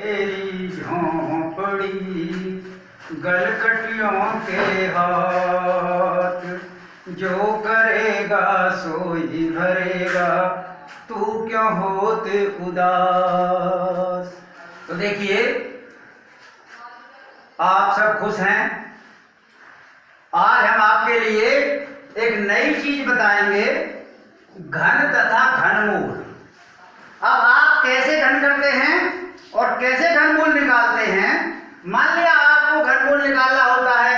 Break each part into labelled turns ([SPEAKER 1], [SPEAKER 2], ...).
[SPEAKER 1] तेरी झोंपड़ी गलकटियों के हाथ, जो करेगा सोई भरेगा, तू क्यों होते उदास। तो देखिए आप सब खुश हैं। आज हम आपके लिए एक नई चीज बताएंगे, घन तथा घनमूल। अब आप कैसे घन करते हैं और कैसे घनमूल निकालते हैं। मान लिया आपको घनमूल निकालना होता है,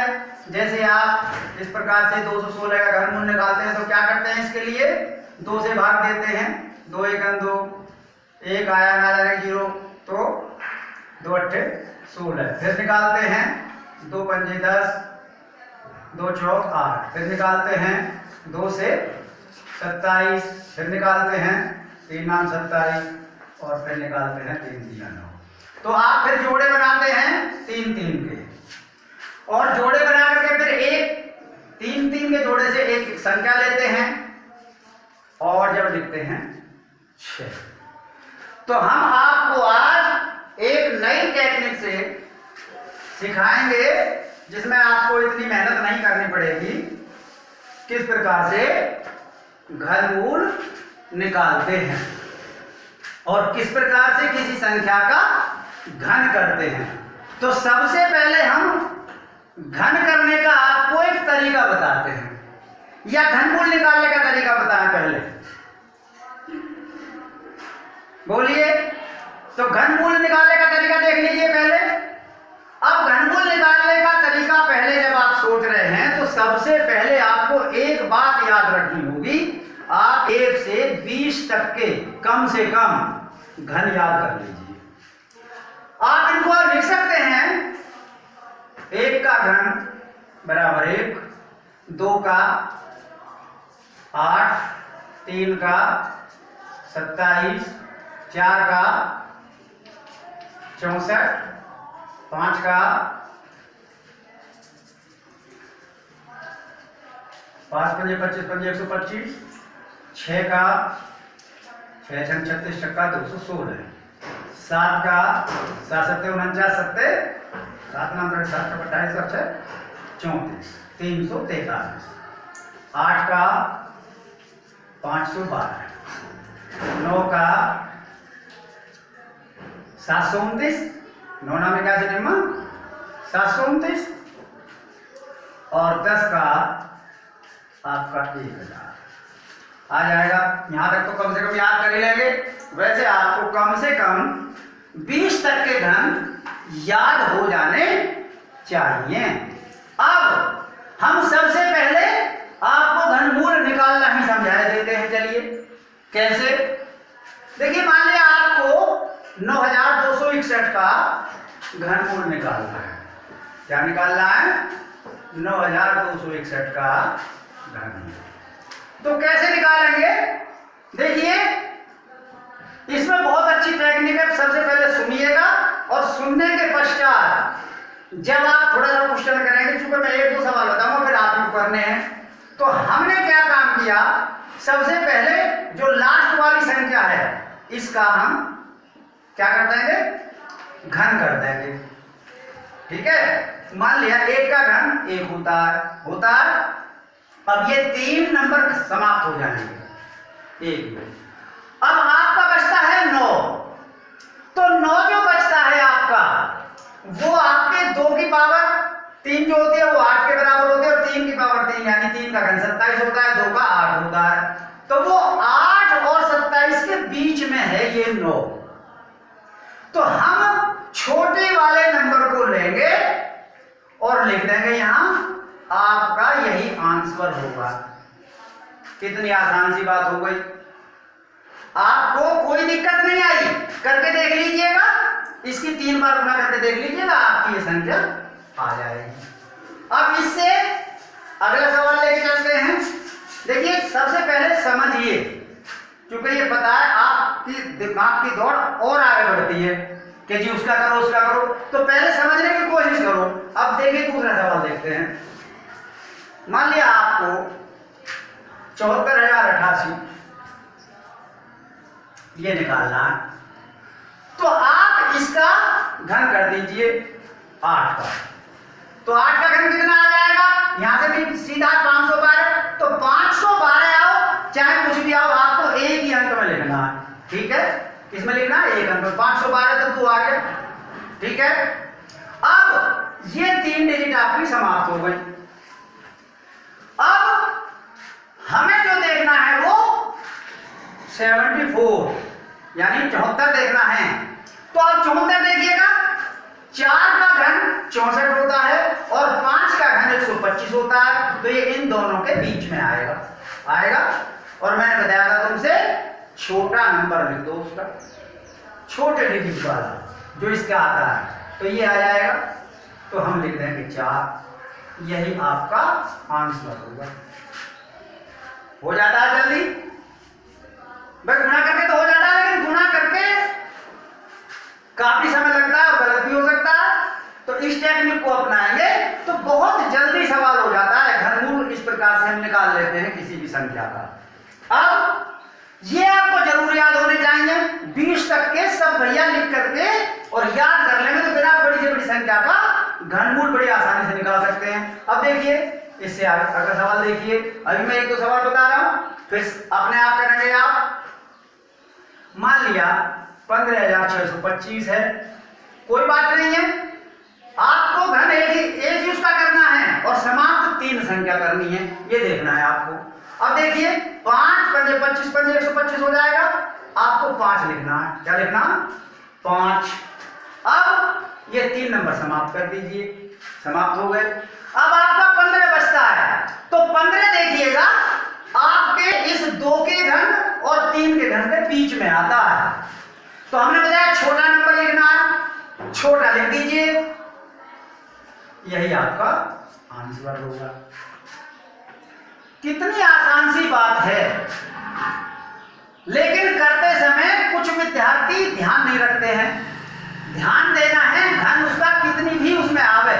[SPEAKER 1] जैसे आप इस प्रकार से 216 का घनमूल निकालते हैं, तो क्या करते हैं, इसके लिए 2 से भाग देते हैं। 2 एकम 2, 1 आया ना जाएगा 0, तो 2 अट्ठे 16। फिर निकालते हैं 2 पंजे 10, 2 चौक 8। फिर निकालते हैं 2 से 27। फिर निकालते हैं 3 नाम 27, और फिर निकालते हैं 3 3 9। तो आप फिर जोड़े बनाते हैं 3 3 के, और जोड़े बना करके फिर एक 3 3 के जोड़े से एक संख्या लेते हैं, और जब लिखते हैं 6। तो हम आपको आज एक नई टेक्निक से सिखाएंगे, जिसमें आपको इतनी मेहनत नहीं करनी पड़ेगी। किस प्रकार से घनमूल निकालते हैं और किस प्रकार से किसी संख्या का घन करते हैं। तो सबसे पहले हम घन करने का आपको एक तरीका बताते हैं, या घनमूल निकालने का तरीका बताएं पहले, बोलिए। तो घनमूल निकालने का तरीका देख लीजिए पहले। अब घनमूल निकालने का तरीका पहले जब आप सोच रहे हैं, तो सबसे पहले आपको एक बात याद रखनी होगी। आप 1 से 20 तक के कम से कम घन याद कर लीजिए। आप इनको लिख सकते हैं। 1 का घन बराबर 1, 2 का 8, 3 का 27, 4 का 64, 5 का 5 पंजे 25 पंजे 125, 6 का 6 छंग 36 छक्का 216, 7 का 7 सत्ते 49 सत्ते 7 नाम 7 का 28 और 6 34, 343, 8 का 512, 9 का 729, 9 नाम 81 निम्मा 729, और 10 का आपका 1000 आ जाएगा। यहां तक तो कम से कम याद कर ही लेंगे। वैसे आपको कम से कम 20 तक के घन याद हो जाने चाहिए। अब हम सबसे पहले आपको घनमूल निकालना ही समझा देते हैं। चलिए कैसे। देखिए मान लिया आपको 9261 का घनमूल निकालना है। क्या निकालना है? 9261 का घनमूल। तो कैसे निकालेंगे? देखिए इसमें बहुत अच्छी टेक्निक है। सबसे पहले सुनिएगा, और सुनने के पश्चात जब आप थोड़ा सा क्वेश्चन करेंगे, चूंकि मैं 1-2 सवाल बताऊंगा फिर आपको करने हैं। तो हमने क्या काम किया, सबसे पहले जो लास्ट वाली संख्या है इसका हम क्या कर देंगे, घन कर देंगे। ठीक है। मान लिया 1 का घन 1 होता है। अब ये 3 नंबर समाप्त हो जाएंगे 1 में। अब आपका बचता है 9। तो 9 जो बचता है आपका, वो आपके 2 की पावर 3 जो होती है वो 8 के बराबर होती है, और 3 की पावर 3 यानी 3 का घन 27 होता है, 2 का 8 होता है। तो वो 8 और 27 के बीच में है ये 9। तो हम छोटे वाले नंबर को लेंगे और लिख देंगे यहां, आपका यही आंसर होगा। कितनी आसान सी बात हो गई। आपको कोई दिक्कत नहीं आई, करके देख लीजिएगा। इसकी 3 बार गुना करके देख लीजिएगा, आपकी ये संख्या आ जाएगी। अब इससे अगला सवाल लेके चलते हैं। देखिए सबसे पहले समझिए, क्योंकि ये पता है आपकी दिमाग की दौड़ और आगे बढ़ती है कि जी उसका करो उसका करो, तो पहले समझने की कोशिश करो। अब देखिए दूसरा सवाल देखते हैं। मान लिया आपको 74,088 ये निकालना है, तो आप अब इसका घन कर दीजिए 8 का। तो 8 का घन कितना आ जाएगा? यहां से भी सीधा 512, तो 512 आओ चाहे कुछ भी आओ, आपको एक ही अंक में लिखना है। ठीक है, किसमें लिखना है? एक अंक में। 512 तो 2 आ गया। ठीक है, अब ये 3 डिजिट आपकी समाप्त हो गई। अब हमें जो देखना है वो 74 यानी 74 देखना है। तो आप 74 देखिएगा, 4 का घन 64 होता है और 5 का घन 125 होता है, तो ये इन दोनों के बीच में आएगा। और मैंने बताया था तुमसे छोटा नंबर लिख दो उसका, छोटे डिजिट वाला जो इसका आता है, तो ये आ जाएगा। तो हम लिख देंगे 4। यही आपका आंसर होगा। हो जाता है जल्दी भाई, गुणा करके तो हो जाता है, लेकिन गुणा करके काफी समय लगता है और गलत भी हो सकता है। तो इस टेक्निक को अपनाएंगे तो बहुत जल्दी सवाल हो जाता है। घनमूल इस प्रकार से हम निकाल लेते हैं किसी भी संख्या का। अब ये आपको जरूर याद होने चाहिए, 20 तक के सब भैया लिख करके और याद कर लेंगे तो फिर आप बड़ी से बड़ी संख्या का घनमूल बड़ी आसानी से निकाल सकते हैं। अब देखिए इससे आगे अगला सवाल देखिए। अभी मैं 1-2 सवाल बता रहा हूं, फिर अपने आप करेंगे आप। मान लिया 15,625 है, कोई बात नहीं है, आपको घन एक ही उसका करना है और समाप्त 3 संख्या करनी है, ये देखना है आपको। अब देखिए 5 पंजे 25, पंजे 125 हो जाएगा, आपको 5 लिखना है। क्या लिखना? 5। अब ये 3 नंबर समाप्त कर दीजिए, समाप्त हो गए। अब आपका 15 बचता है, तो 15 देखिएगा आपके इस 2 के घन और 3 के घन के बीच में आता है। तो हमने बताया छोटा नंबर लिखना है, छोटा लिख दीजिए, यही आपका आंसर होगा। कितनी आसान सी बात है, लेकिन करते समय कुछ विद्यार्थी ध्यान नहीं रखते हैं। ध्यान देना है घन उसका कितनी भी उसमें आवे,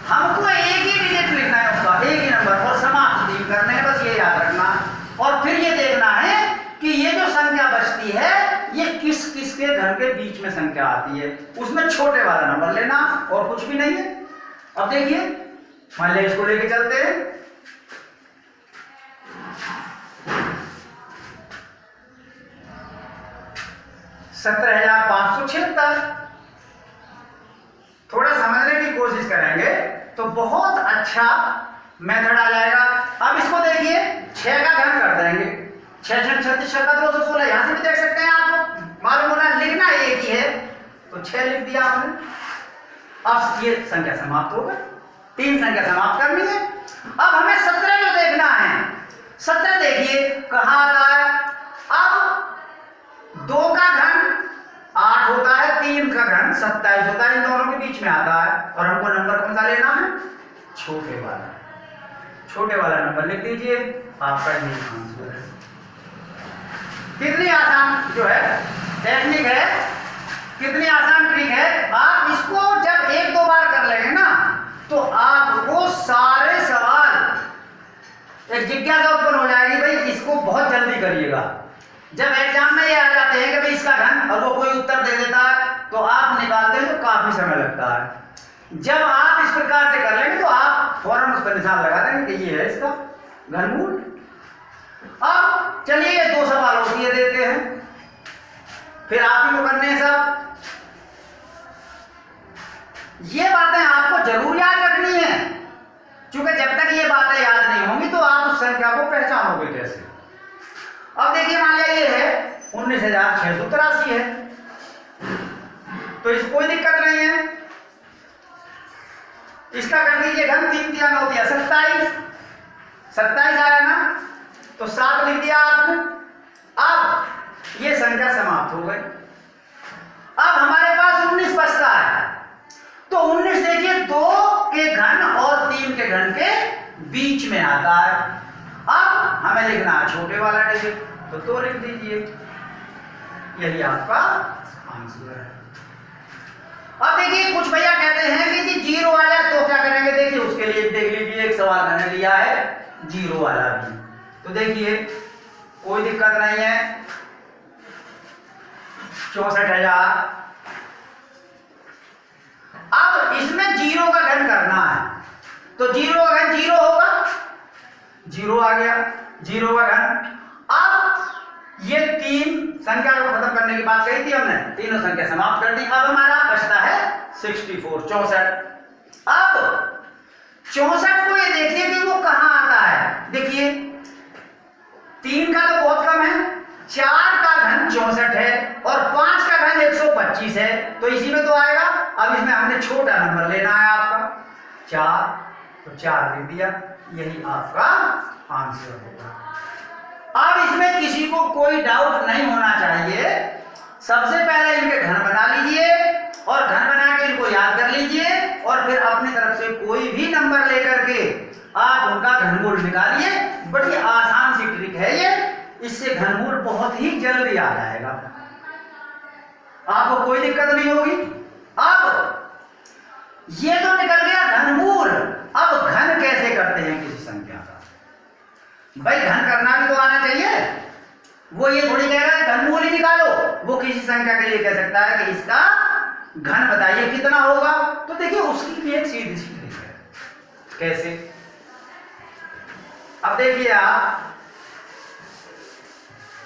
[SPEAKER 1] हमको एक ही डिजिट लिखना है उसका, एक ही नंबर, और समाप्त 3 करने हैं, बस ये याद रखना। और फिर ये देखना है कि ये जो संख्या बचती है ये किस किस के घन के बीच में संख्या आती है, उसमें छोटे वाला नंबर लेना और कुछ भी नहीं है। अब देखिए मान लिया इसको लेके चलते हैं। $17,576, थोड़ा समझने की कोशिश करेंगे तो बहुत अच्छा मेथड आ जाएगा। अब इसको देखिए 6 का घन कर देंगे, 6 6 36 का 216, यहां से भी देख सकते हैं, आपको मालूम होना लिखना एक ही है, तो 6 लिख दिया आपने। अब ये संख्या समाप्त हो गई, 3 संख्या समाप्त करनी है। अब हमें 17 जो देखना है, 17 देखिए कहां आता है। अब 2 का घन 8 होता है, 3 का घन 27 होता है, इन दोनों के बीच में आता है, और हमको नंबर कौन सा लेना है? छोटे वाला। छोटे वाला नंबर लिख दीजिए, आपका ये आंसर है। कितनी आसान जो है टेक्निक है, कितनी आसान ट्रिक है। आप इसको जब 1-2 बार कर लेंगे ना तो आपको सारे सवाल एक जिज्ञासा उत्पन्न हो जाएगी, भाई इसको बहुत जल्दी करिएगा। जब एग्जाम में ये आ जाते हैं कि भाई इसका घन, और वो कोई उत्तर दे देता है तो आप निकालते हैं तो काफी समय लगता है। जब आप इस प्रकार से कर लेंगे तो आप फौरन उस पर निशान लगा देंगे कि ये है इसका घनमूल। अब चलिए ये 2 सवाल और ये देते हैं, फिर आप ही को करने हैं सब। ये बातें आपको जरूर याद रखनी है, क्योंकि जब तक ये बातें याद नहीं होंगी तो आप उस संख्या को पहचानोगे कैसे। अब देखिए मान लिया ये है 19,683 है, तो इस कोई दिक्कत नहीं है, इसका कर दीजिए घन, 3 3 9 दिया 27 आया ना, तो 7 लिख दिया आपने। अब ये संख्या समाप्त हो गई। अब हमारे पास 19 बचता है, तो 19 देखिए 2 के घन और 3 के घन के बीच में आता है। अब हमें लिखना है छोटे वाला डिजिट, तो 2 लिख दीजिए, यही आपका आंसर है। अब देखिए कुछ भैया कहते हैं कि जी 0 आ जाए तो क्या करेंगे, देखिए उसके लिए देख लीजिए एक सवाल मैंने लिया है 0 वाला भी, तो देखिए कोई दिक्कत नहीं है। 64,000 जीरो का घन करना है, तो जीरो का घन जीरो होगा, जीरो आ गया, जीरो का घन। अब ये तीन संख्या को खत्म करने की बात कही थी हमने, तीनों संख्या समाप्त कर दी। अब हमारा बचता है 64, 64। अब 64 को ये देखिए कि वो कहां आता है। देखिए 3 का तो बहुत कम है, 4 का घन 64 है और 5 का घन 125 है, तो इसी में तो आएगा। अब इसमें हमने छोटा नंबर लेना है आपका 4, तो 4 लिख दिया, यही आपका आंसर होगा। अब इसमें किसी को कोई डाउट नहीं होना चाहिए। सबसे पहले इनके घन बना लीजिए और घन बना के इनको याद कर लीजिए और फिर अपनी तरफ से कोई भी नंबर लेकर के आप उनका घनमूल निकालिए। बड़ी आसान सी ट्रिक है ये, इससे घनमूल बहुत ही जल्दी आ जाएगा, आपको कोई दिक्कत नहीं होगी। अब ये तो निकल गया घनमूल। अब घन कैसे करते हैं किसी संख्या का? भाई घन करना भी तो आना चाहिए। वो ये थोड़ी कह रहा है घनमूल ही निकालो, वो किसी संख्या के लिए कह सकता है कि इसका घन बताइए कितना होगा। तो देखिए उसकी भी एक सीधी सी ट्रिक है। कैसे? अब देखिए आप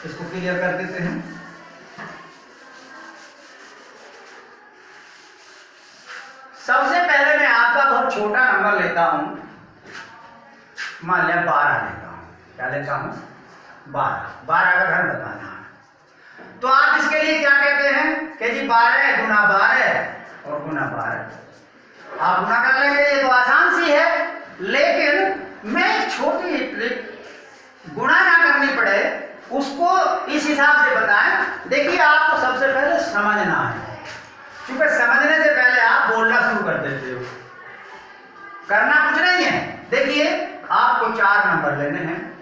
[SPEAKER 1] इसको क्लियर कर देते हैं। सबसे पहले मैं आपका बहुत छोटा नंबर लेता हूं, मान लिया 12 लेता हूं। क्या लेता हूं? 12 का घन बताना है। तो आप इसके लिए क्या कहते हैं कि जी 12 गुना 12 और गुना 12। आप गुना कर लेंगे, ये तो आसान सी है। लेकिन मैं एक छोटी ट्रिक, गुणा ना करनी पड़े उसको इस हिसाब से बताएं। देखिए आपको सबसे पहले समझना है, क्योंकि समझने से पहले आप बोलना शुरू कर देते हो। करना कुछ नहीं है। देखिए आपको 4 नंबर लेने हैं,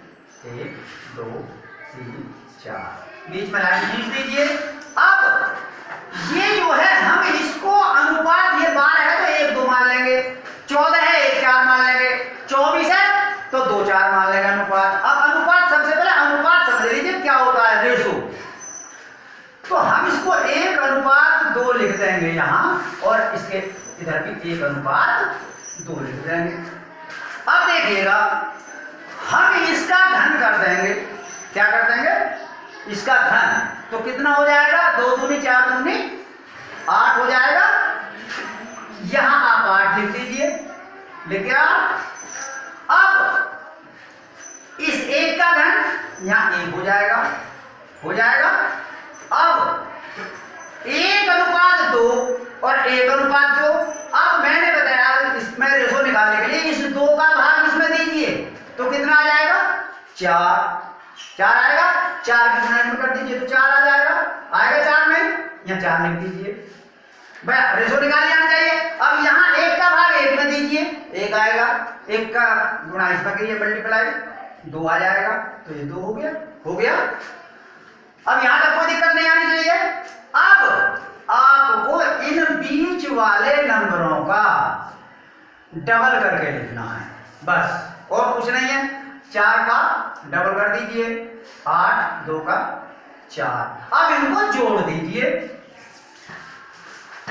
[SPEAKER 1] 1 2 3 4, बीच में लाइन खींच दीजिए। अब ये जो है हम इसको अनुपात, ये 12 है तो 1 2 मान लेंगे, 14 है 1 4 मान लेंगे, 24 है तो 2 4 मान लेंगे अनुपात। अब अनुपात सबसे पहले अनुपात समझ लीजिए क्या होता है, रेशो। तो हम इसको 1 अनुपात 2 लिख देंगे यहाँ, और इसके इधर भी 1 अनुपात 2 लिख देंगे। अब देखिएगा हम इसका घन कर देंगे। क्या कर देंगे? इसका घन। तो कितना हो जाएगा? 2 दूनी 4 दूनी 8 हो जाएगा। यहां आप 8 लिख दीजिए, लिख गया। अब इस 1 का घन यहां 1 हो जाएगा, हो जाएगा। अब 1 अनुपात 2 और 1 अनुपात 2। अब मैंने बताया इसमें रेशो निकालने के लिए इस 2 का भाग इसमें दीजिए, तो कितना आ जाएगा? 4 आएगा। 4 की गुणा में कर दीजिए तो 4 आ जाएगा, आएगा 4 में, यहाँ 4 लिख दीजिए। भाई रेशो निकाल आना चाहिए। अब यहाँ 1 का भाग 1 में दीजिए, 1 आएगा। 1 का गुणा इसमें करिए, मल्टीप्लाई, 2 आ जाएगा, तो ये 2 हो गया, हो गया। अब यहां तक कोई दिक्कत नहीं आनी चाहिए। अब आपको इन बीच वाले नंबरों का डबल करके लिखना है, बस, और कुछ नहीं है। 4 का डबल कर दीजिए, 8 2 का 4। अब इनको जोड़ दीजिए,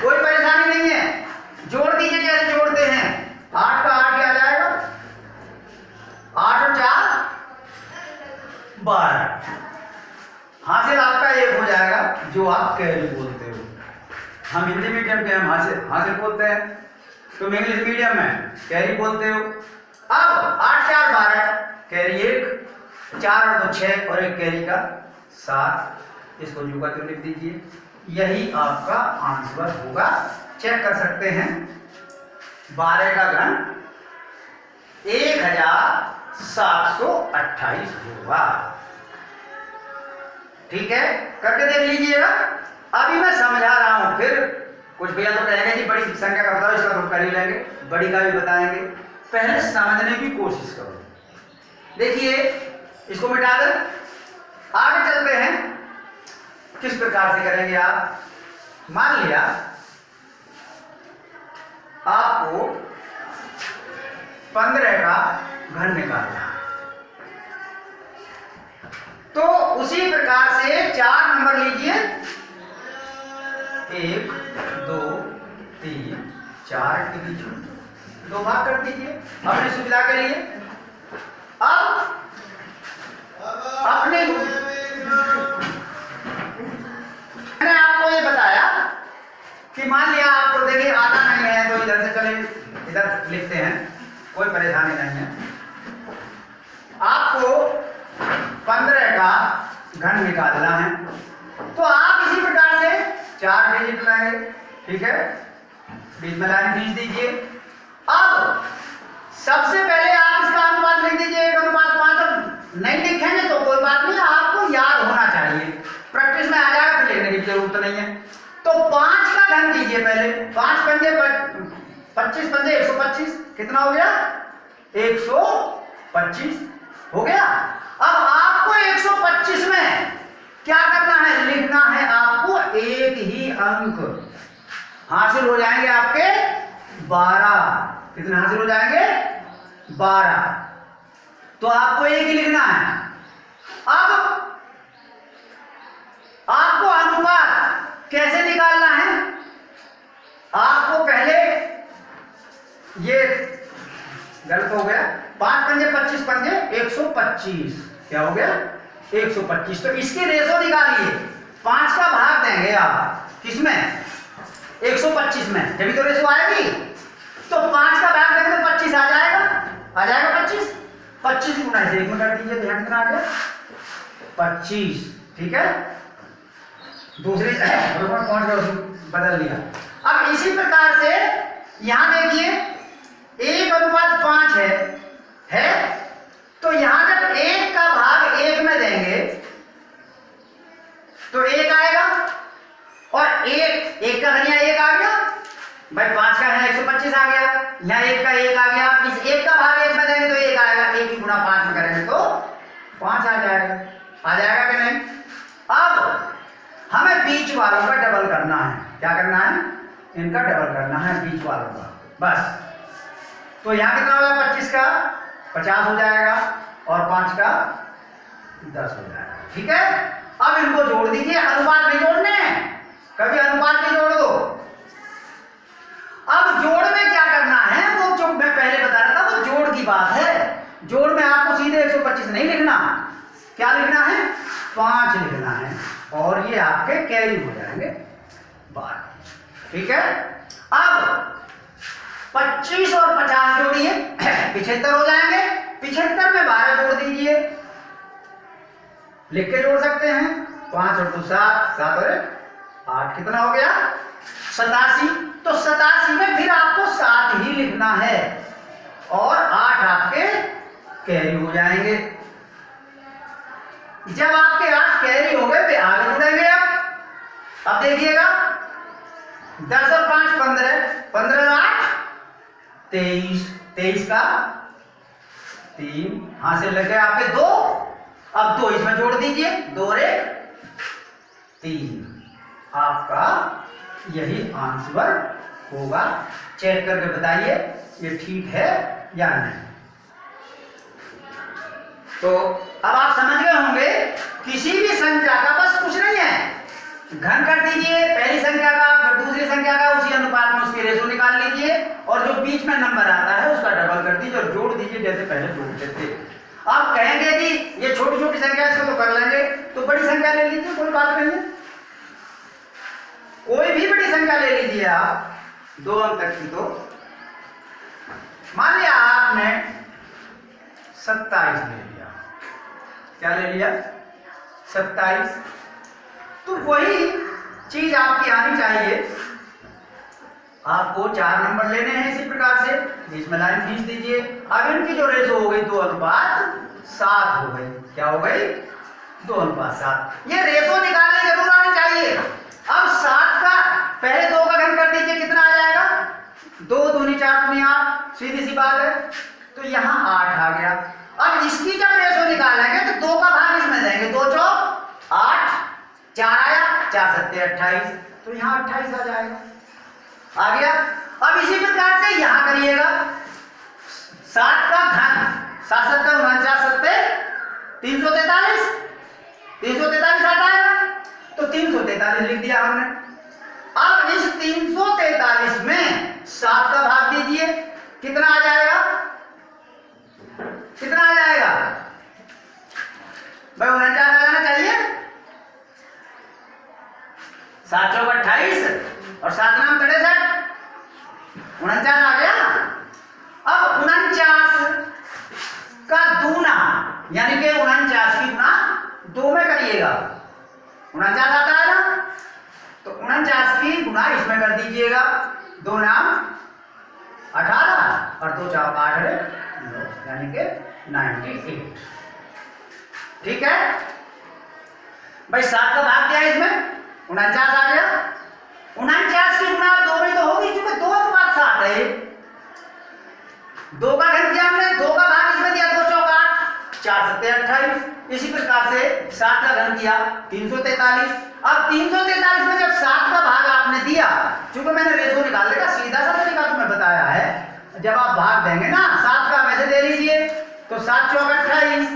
[SPEAKER 1] कोई परेशानी नहीं है, जोड़ दीजिए जैसे जोड़ते हैं। 8 का 8 आ जाएगा, 8 और 4 12। हासिल आपका 1 हो जाएगा, जो आप कैरी बोलते हो। हम हिंदी मीडियम के हम हासिल बोलते हैं, तुम इंग्लिश मीडियम में कैरी बोलते हो। अब 8 4 12, कैरी 1, 4 और 2 6 और 1 कैरी का 7। इसको जो का तो लिख दीजिए, यही आपका आंसर होगा। चेक कर सकते हैं। 12 का घन 1728 होगा। ठीक है, करके देख लीजिएगा। अभी मैं समझा रहा हूं, फिर कुछ भैया तो कहेंगे जी बड़ी संख्या का बताओ, इसका तो कर ही लेंगे, बड़ी का भी बताएंगे। पहले समझने की कोशिश करो। देखिए इसको मिटा दें, आगे चलते हैं। किस प्रकार से करेंगे आप? मान लिया आपको 15 का घन निकालना है, तो उसी प्रकार से 4 नंबर लीजिए, 1 2 3 4 के बीच में 2 भाग कर दीजिए अपनी सुविधा के लिए। अब अपने मैंने आपको ये बताया कि मान लिया आपको देखिए आता नहीं है तो इधर से चले इधर लिखते हैं, कोई परेशानी नहीं है। आपको 15 का घन निकालना है तो आप इसी प्रकार से 4 डिजिट लाएंगे, ठीक है, बीच में लाइन खींच दीजिए। अब सबसे पहले आप इसका अनुपात लिख दीजिए 1:5। नहीं लिखेंगे तो कोई बात नहीं, आपको याद होना चाहिए, प्रैक्टिस में आ जाएगा तो लिखने की जरूरत नहीं है। तो 5 का घन दीजिए पहले, 5 पंजे 25 पंजे 125, कितना हो गया 125 हो गया। अब आपको 125 में क्या करना है, लिखना है आपको एक ही अंक, हासिल हो जाएंगे आपके 12। कितने हासिल हो जाएंगे 12, तो आपको एक ही लिखना है। अब आपको अनुपात कैसे निकालना है, आपको पहले ये गलत हो गया, 5 पंजे 25 पंजे 125, क्या हो गया 125। तो इसकी रेशो निकालिए, 5 का भाग देंगे आप किसमें 125 में, जब तो रेशो आएगी तो 5 का भाग देंगे तो 25 आ जाएगा 25 गुना से 1 में कर दीजिए, ध्यान कितना आ गया 25, ठीक है। दूसरी पहुंच गया, बदल दिया। अब इसी प्रकार से यहां देखिए 1:5 है तो यहां जब 1 का भाग 1 में देंगे तो 1 आएगा, और 1 का घन 1 आ गया भाई, 5 का घन 125 आ गया, यहाँ 1 का 1 आ गया। इस 1 का भाग 1 में देंगे तो 1 आएगा, 1 की गुणा 5 में करेंगे तो 5 आ जाएगा कि नहीं। अब हमें बीच वालों का डबल करना है, क्या करना है, इनका डबल करना है बीच वालों का, बस। तो यहाँ कितना होगा 25 का 50 हो जाएगा और 5 का 10 हो जाएगा, ठीक है। अब इनको जोड़ दीजिए, अनुपात नहीं जोड़ने, कभी अनुपात नहीं जोड़ दो। अब जोड़ में क्या करना है, वो जो मैं पहले बता रहा था वो जोड़ की बात है। जोड़ में आपको सीधे 125 नहीं लिखना, क्या लिखना है 5 लिखना है, और ये आपके कैरी हो जाएंगे 12, ठीक है। अब 25 और 50 जोड़िए 75 हो जाएंगे, 75 में 12 जोड़ दीजिए, लिख के जोड़ सकते हैं, 5 और 2 7, 7 और 8, कितना हो गया 87। तो 87 में फिर आपको 7 ही लिखना है और 8 आपके कैरी हो जाएंगे। जब आपके 8 कैरी हो गए वे आगे जुड़ेंगे। अब देखिएगा 10 और 5 15, 15 और 8 23, 23 का 3 हासिल लग गए आपके 2। अब 2 इसमें जोड़ दीजिए, 2 और 1 3, आपका यही आंसर होगा। चेक करके बताइए ये ठीक है या नहीं। तो अब आप समझ गए होंगे, किसी भी संख्या का बस कुछ नहीं है, घन कर दीजिए पहली संख्या का, फिर दूसरी संख्या का, उसी अनुपात में उसकी रेशो निकाल लीजिए, और जो बीच में नंबर आता है उसका डबल कर दीजिए और जोड़ दीजिए जैसे पहले जोड़ते थे। आप कहेंगे कि ये छोटी छोटी संख्या इसको तो कर लेंगे, तो बड़ी संख्या ले लीजिए, कोई बात नहीं है, कोई भी बड़ी संख्या ले लीजिए आप 2 अंक तक की। तो मान लिया आपने 27 ले लिया, क्या ले लिया 27, तो वही चीज आपकी आनी चाहिए। आपको 4 नंबर लेने हैं इसी प्रकार से, बीच में लाइन खींच दीजिए। अब इनकी जो रेशो हो गई 2:7 हो गई, क्या हो गई 2:7। ये रेशो निकालने जरूर आनी चाहिए। अब 7 का पहले 2 का घन कर दीजिए, कितना आ जाएगा 2 दूनी 4 दूनी 8, सीधी सी बात है। तो यहाँ 8 आ गया। अब इसकी जब रेशो निकालेंगे तो 2 का भाग इसमें देंगे, 2 चौक 8, 4 आया, 4 सत्ते 28, तो यहाँ 28 आ जाएगा, आ गया। अब इसी प्रकार से यहाँ करिएगा 7 का घन, 7 सत्ते 49 सत्ते 343, 343 आता है, तो 343 लिख दिया हमने। अब इस 343 में 7 का भाग दीजिए, कितना कितना आ जाएगा, कितना आ जाएगा भाई? 49 आ जाना चाहिए। 7 चौक 28 और 7 नाम 63, 49 आ गया। अब 49 का दूना यानी कि 49 की गुना 2 में करिएगा। 49 आता है ना, तो 49 की गुना इसमें कर दीजिएगा। 2 नाम 18 और 2 चौक 8 यानी कि 98। ठीक है भाई, 7 का भाग दिया इसमें 49 आ गया। 49 की गुना 2 में तो होगी, क्योंकि 2 के बाद 7 है। 2 का घन किया हमने, 2 का भाग इसमें दिया, 2 चौक 8, 4 7 28। इसी प्रकार से 7 का घन किया 343। अब 343 में जब 7 का भाग आपने दिया, क्योंकि मैंने रेशो निकालने का सीधा सा तरीका तुम्हें बताया है, जब आप भाग देंगे ना 7 का वैसे दे लीजिए, तो 7 चौक 28,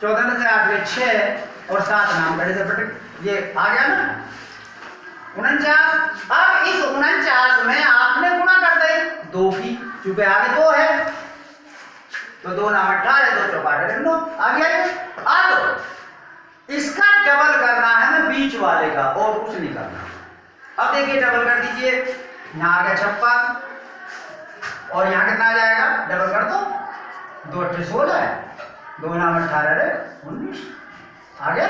[SPEAKER 1] 14 से 8 में 6 और 7 नाम बड़े से बटे, ये आ गया ना 49। अब इस 49 में आपने गुणा कर दे 2 की, क्योंकि आगे 2 है, तो 2 नाम 18, 2 चौक 8 आ गया। अब इसका डबल करना है ना बीच वाले का, और कुछ नहीं करना। अब देखिए डबल कर दीजिए, यहाँ आ गया 56 और यहाँ कितना आ जाएगा, डबल कर दो, 2 8 16, 2 नाम 18 19 आ गया।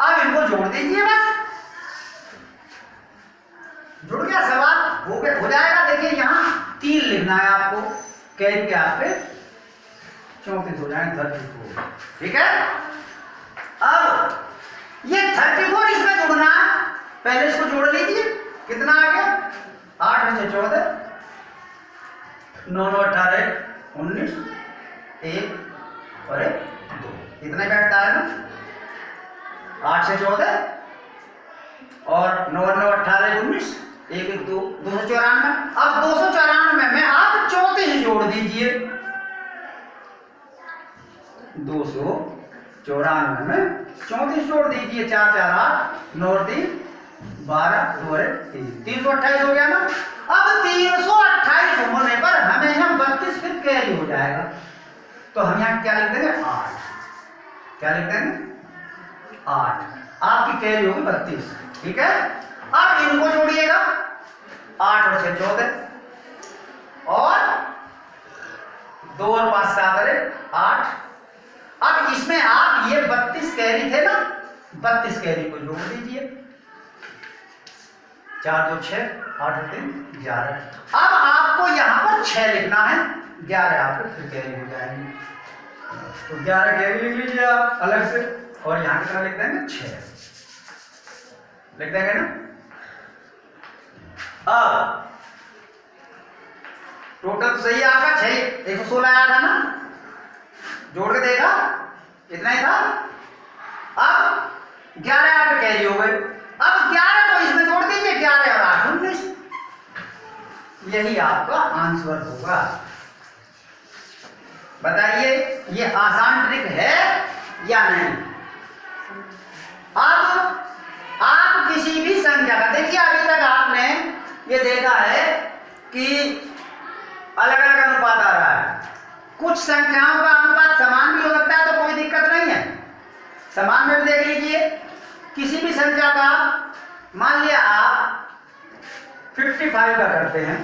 [SPEAKER 1] अब इनको जोड़ दीजिए, बस जुड़ गया, सवाल हो जाएगा। देखिए यहाँ 3 लिखना है आपको, कैरी के आप पे 34 हो जाएंगे 34। ठीक है, अब ये 34 इसमें जोड़ना, पहले इसको जोड़ लीजिए, कितना आ गया 8 से 14, 9 9 18 19, 1 और 1 2, इतना बैठता है ना। 8 से 14 और 9 9 18 19, 1 1 2, 294। अब 294 में आप 34 जोड़ दीजिए, 294 में 34 जोड़ दीजिए, 4 4 8 9 3 12 2 3, 328 हो गया ना। अब 328 होने पर हमें यहाँ 32 फिर कैरी हो जाएगा, तो हम यहाँ क्या लिख देंगे 8, क्या लिख देंगे 8, आपकी कैरी होगी 32। ठीक है, अब इनको जोड़िएगा, 8 और 6 14 और 2 और 5 7 8। अब इसमें आप ये 32 कैरी थे ना, 32 कैरी को जोड़ दीजिए, 4 2 6 8 3 11। अब आपको यहाँ पर 6 लिखना है, 11 आपको फिर कैरी हो जाएंगे, तो 11 कैरी लिख लीजिए आप अलग से, और यहाँ कितना लिख देंगे 6 लिख देंगे ना। अब टोटल तो सही है आपका 6 116 आया था ना, जोड़ के देखा इतना ही था। अब 11 आपके कैरी हो गए, अब 11 को इसमें जोड़ दीजिए, 11 और 8 19, यही आपका आंसर होगा। बताइए ये आसान ट्रिक है या नहीं? अब आप किसी भी संख्या का, देखिए अभी तक आपने ये देखा है कि अलग अलग अनुपात आ रहा है, कुछ संख्याओं का अनुपात समान भी हो सकता है, तो कोई दिक्कत नहीं है, समान में भी देख लीजिए। किसी भी संख्या का मान लिया आप 55 का करते हैं,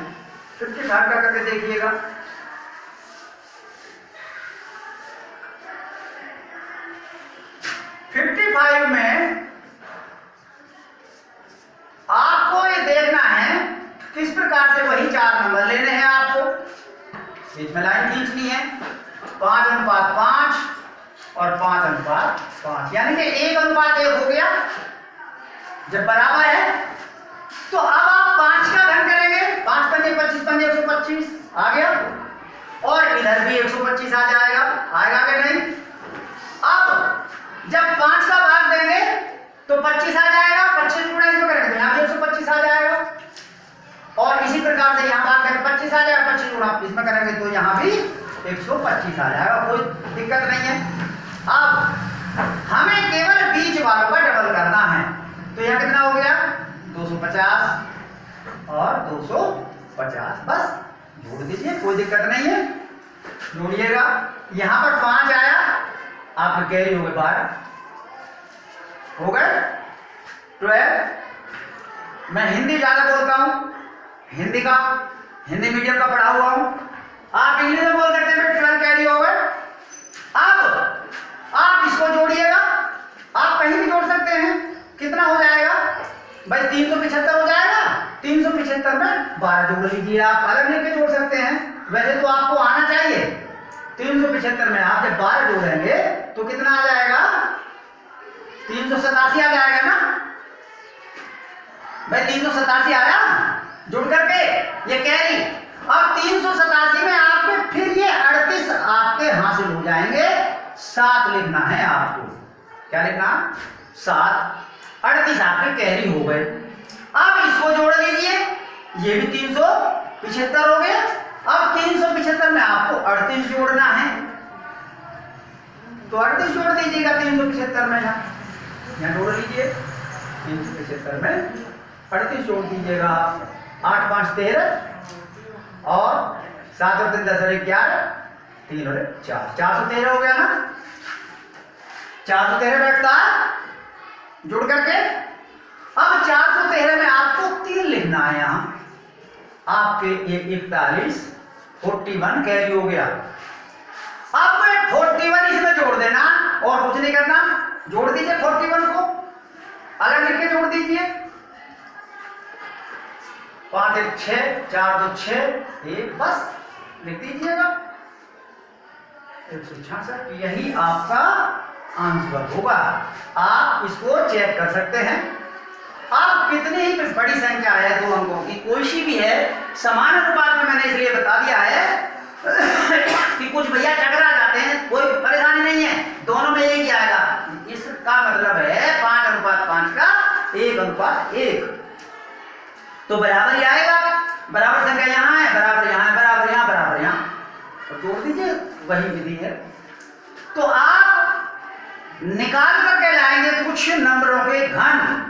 [SPEAKER 1] 55 का करके देखिएगा, में आपको ये देखना है किस प्रकार से वही 4 नंबर लेने हैं आपको, बीच में लाइन खींचनी है, 5:5 और 5:5, यानी कि 1:1 हो गया। जब बराबर है तो अब आप 5 का घन करेंगे, 5 पंजे 25 पंजे 125 आ गया, और इधर भी 125 आ जाएगा, आएगा कि नहीं? अब जब 5 का भाग देंगे तो 25 आ जाएगा, 25 गुणा इसमें करेंगे तो यहाँ भी 125 आ जाएगा, और इसी प्रकार से यहाँ भाग देंगे 25 आ जाएगा, 25 गुणा इसमें करेंगे तो यहाँ भी 125 आ जाएगा, कोई दिक्कत नहीं है। अब हमें केवल बीच वालों का डबल करना है, तो यहाँ कितना हो गया 250 और 250, बस जोड़ दीजिए, कोई दिक्कत नहीं है, जोड़िएगा। यहां पर 5 आया, आपके कैरी हो गए 12, हो गए 12। मैं हिंदी ज्यादा बोलता हूं, हिंदी मीडियम का पढ़ा हुआ हूं, आप इंग्लिश में बोल सकते हैं 12 कैरी हो गए। अब आप इसको जोड़िएगा, आप कहीं भी जोड़ सकते हैं। कितना हो जाएगा भाई? 375 हो जाएगा। 375 में 12 जोड़ लीजिए, आप अलग लेके जोड़ सकते हैं, वैसे तो आपको आना चाहिए। 375 में आप जब 12 जोड़ेंगे तो कितना आ जाएगा? 387 आ जाएगा ना भाई? 387 आया जुड़ करके ये कैरी। अब 387 में आपके फिर ये 38 आपके हासिल हो जाएंगे। 7 लिखना है आपको। क्या लिखना? 7। 38 आपके कैरी हो गए। अब इसको जोड़ लीजिए, ये भी 375 हो गया। अब 375 में आपको 38 जोड़ना है, तो 38 जोड़ दीजिएगा 375 में। यहाँ जोड़ लीजिए, 375 में 38 जोड़ दीजिएगा। 8 5 13 और 7 और 3 10 और 11, 3 और 4, 413 हो गया ना? 413 बैठता है जुड़ करके। अब 413 में आपको 3 लिखना है। यहां आपके ये 41 41 कैरी हो गया। अब 41 इसमें जोड़ देना और कुछ नहीं करना, जोड़ दीजिए 41 को, अलग लिख के जोड़ दीजिए। 5 1 6, 4 2 6, 1 बस लिख दीजिएगा 166। यही आपका आंसर होगा। आप इसको चेक कर सकते हैं। आप कितनी ही बड़ी संख्या है 2 अंकों की, कोई सी भी है, समान अनुपात में मैंने इसलिए बता दिया है कि कुछ भैया टकरा जाते हैं, कोई परेशानी नहीं है, दोनों में एक ही आएगा। इसका मतलब है 5:5 का 1:1, तो बराबर ही आएगा। बराबर संख्या यहाँ है, बराबर यहाँ है, बराबर यहाँ, बराबर यहाँ, तो जोड़ दीजिए, वही विधि है। तो आप निकाल करके लाएंगे कुछ नंबरों के घन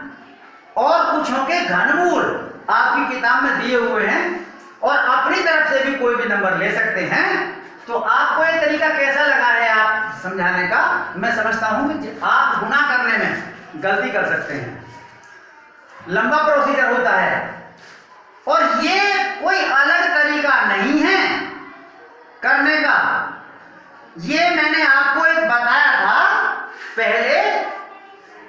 [SPEAKER 1] और कुछों के घनमूल, आपकी किताब में दिए हुए हैं, और अपनी तरफ से भी कोई भी नंबर ले सकते हैं। तो आपको ये तरीका कैसा लगा है आप समझाने का? मैं समझता हूं कि आप गुणा करने में गलती कर सकते हैं, लंबा प्रोसीजर होता है, और ये कोई अलग तरीका नहीं है करने का। ये मैंने आपको एक बताया था पहले,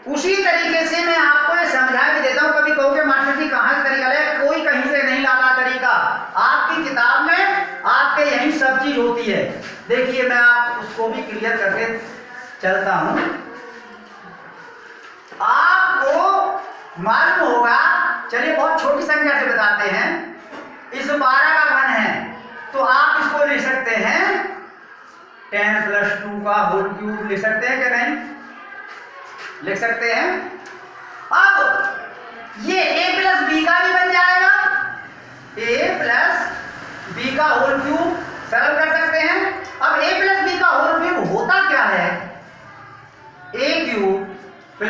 [SPEAKER 1] उसी तरीके से मैं आपको ये समझा के देता हूं। कभी कहोगे मास्टर जी कहां से तरीका ले? कोई कहीं से नहीं लाता तरीका, आपकी किताब में आपके यही सब चीज होती है। देखिए मैं आप उसको भी क्लियर करके चलता हूं। आपको मालूम होगा, चलिए बहुत छोटी संख्या से बताते हैं। इस 12 का घन है, तो आप इसको लिख सकते हैं 10 + 2 का होल क्यूब, लिख सकते हैं कि नहीं? लिख सकते हैं। अब ये a + b का भी बन जाएगा, a + b का होल क्यूब, सरल कर सकते हैं। अब a + b का होल क्यूब होता क्या है? a³ +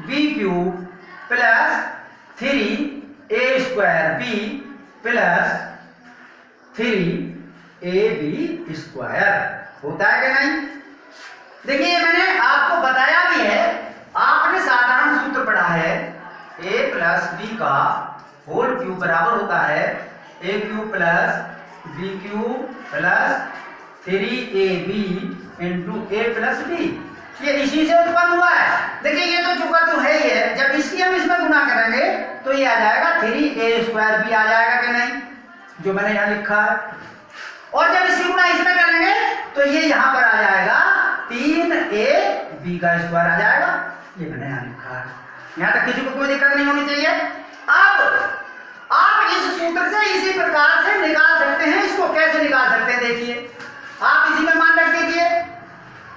[SPEAKER 1] b³ + 3a² b + 3ab² होता है कि नहीं? देखिए मैंने आपको बताया भी है, आपने साधारण सूत्र पढ़ा है, a + b का होल क्यूब बराबर होता है a³ + b³ + 3ab × a + b। ये इसी से उत्पन्न हुआ है। देखिए ये तो चुका तो है ही है, जब इसकी हम इसमें गुणा करेंगे तो ये आ जाएगा 3a² b आ जाएगा कि नहीं, जो मैंने यहाँ लिखा है। और जब इसकी गुणा इसमें करेंगे तो ये यहाँ पर आ जाएगा 3ab² आ जाएगा, ये मैंने यहाँ लिखा है। यहाँ तक किसी को कोई दिक्कत नहीं होनी चाहिए। अब आप इस सूत्र से इसी प्रकार से निकाल सकते हैं। इसको कैसे निकाल सकते हैं? देखिए आप इसी में मान रख दीजिए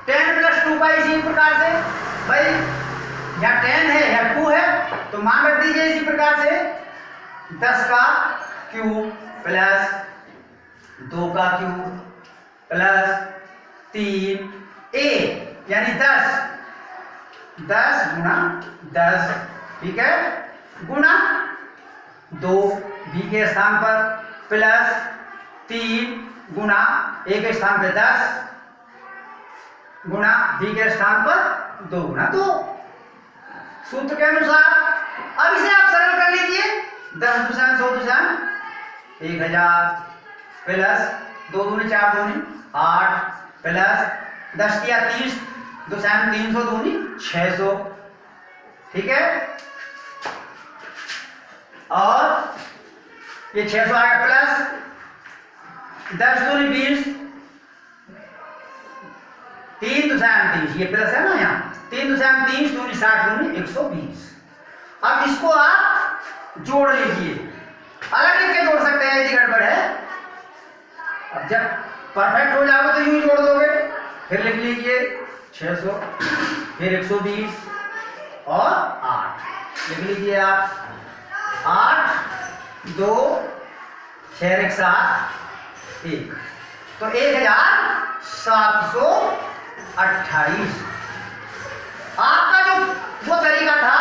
[SPEAKER 1] 10 + 2 का, इसी प्रकार से भाई यहाँ 10 है, यहाँ 2 है, तो मान रख दीजिए इसी प्रकार से 10 का क्यूब + 2 का क्यूब + 3a, यानी 10 × 10, ठीक है, गुणा 2 b के स्थान पर, 3 गुना ए के स्थान पे 10 गुना बी के स्थान पर 2 गुना 2 सूत्र के अनुसार। अब इसे आप सरल कर लीजिए। 10 दुसान 100 दुसान 1000 प्लस 2 दूनी 4 दूनी 8 प्लस 10 या 30 दुसान 300 दूनी 600, ठीक है। और ये 600 आएगा प्लस 10 दूनी 20 3 दुसान 30, ये प्लस है ना यहाँ 3 दुसान 30 दूनी 60 दूनी 120। अब इसको आप जोड़ लीजिए, अलग लिख के जोड़ सकते हैं, यदि गड़बड़ है। अब जब परफेक्ट हो जाओगे तो यूं जोड़ दोगे। फिर लिख लीजिए 600 फिर 120 और 8 लिख लीजिए आप। 8 2 6 1 7 1 तो 1728। आपका जो वो तरीका था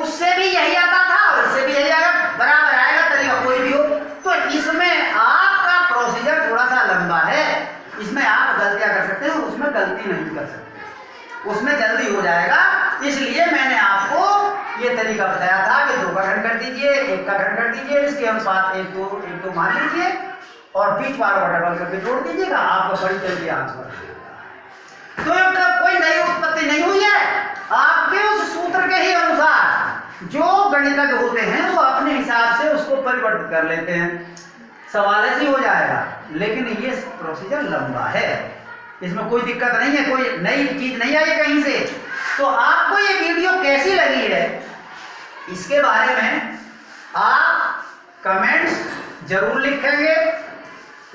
[SPEAKER 1] उससे भी यही आता था और इससे भी यही आएगा, बराबर आएगा तरीका कोई भी हो। तो इसमें आपका प्रोसीजर थोड़ा सा लंबा है, इसमें आप गलतियां कर सकते हैं, उसमें गलती नहीं कर सकते, उसमें जल्दी हो जाएगा। इसलिए मैंने आपको ये तरीका बताया था कि 2 का घन कर दीजिए, 1 का घन कर दीजिए, इसके अनुसार 1 2 मान लीजिए और बीच वाला का डबल करके जोड़ दीजिएगा, आपको बड़ी जल्दी आंसर। तो कोई नई उत्पत्ति नहीं हुई है, आपके उस सूत्र के ही अनुसार जो गणितज्ञ होते हैं वो अपने हिसाब से उसको परिवर्तित कर लेते हैं, सवाल ऐसे हो जाएगा। लेकिन ये प्रोसीजर लंबा है, इसमें कोई दिक्कत नहीं है, कोई नई चीज नहीं आई कहीं से। तो आपको ये वीडियो कैसी लगी है इसके बारे में आप कमेंट्स जरूर लिखेंगे।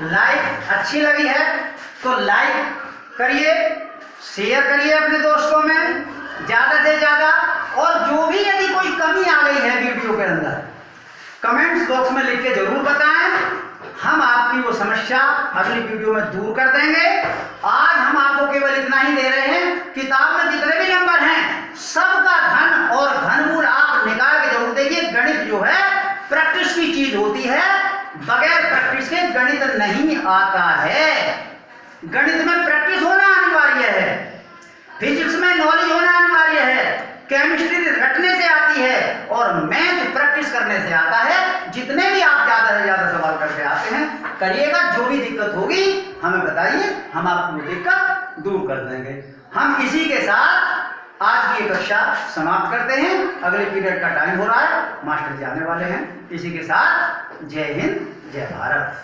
[SPEAKER 1] लाइक अच्छी लगी है तो लाइक करिए, शेयर करिए अपने दोस्तों में ज्यादा से ज्यादा। और जो भी यदि कोई कमी आ गई है वीडियो के अंदर कमेंट्स बॉक्स में लिख के जरूर बताएं, हम आपकी वो समस्या अगली वीडियो में दूर कर देंगे। आज हम आपको केवल इतना ही दे रहे हैं, किताब में जितने भी नंबर हैं सबका घन और घनमूल आप निकाल के जरूर देखिए। गणित जो है प्रैक्टिस की चीज होती है, बगैर प्रैक्टिस के गणित नहीं आता है। गणित में प्रैक्टिस होना अनिवार्य है, फिजिक्स में नॉलेज होना अनिवार्य है, केमिस्ट्री रटने से आती है और मैथ प्रैक्टिस करने से आता है। जितने भी आप ज्यादा से ज्यादा सवाल करके आते हैं करिएगा, जो भी दिक्कत होगी हमें बताइए, हम आपको दिक्कत दूर कर देंगे। हम इसी के साथ आज की कक्षा समाप्त करते हैं, अगले पीरियड का टाइम हो रहा है, मास्टर जी आने वाले हैं। इसी के साथ जय हिंद जय भारत।